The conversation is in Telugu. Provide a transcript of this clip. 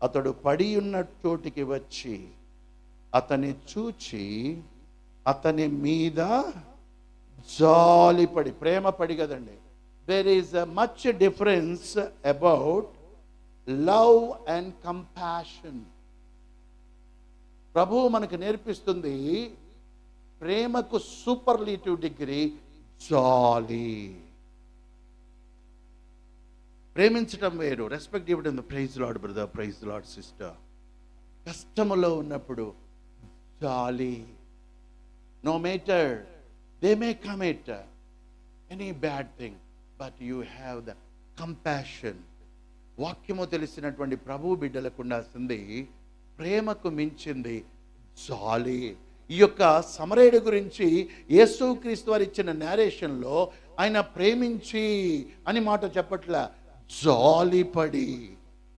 అతడు పడి ఉన్న చోటికి వచ్చి అతన్ని చూచి అతని మీద జాలిపడి, ప్రేమ పడి కదండి. There is a much difference about love and compassion. ప్రభువు మనకు నేర్పిస్తుంది ప్రేమకు సూపర్లేటివ్ డిగ్రీ జాలి. ప్రేమించటం వేరు, రెస్పెక్ట్ ఇవ్వడం. Praise Lord brother, praise Lord sister. కష్టములో ఉన్నప్పుడు జాలి. No matter they may commit any bad thing, but you have the compassion. వాక్యము తెలిసినటువంటి ప్రభు బిడ్డలకు ఉండాల్సింది ప్రేమకు మించింది జాలి. ఈ యొక్క సమరయుడి గురించి యేసుక్రీస్తు వారు ఇచ్చిన నేరేషన్లో ఆయన ప్రేమించి అని మాట చెప్పట్ల, జాలిపడి.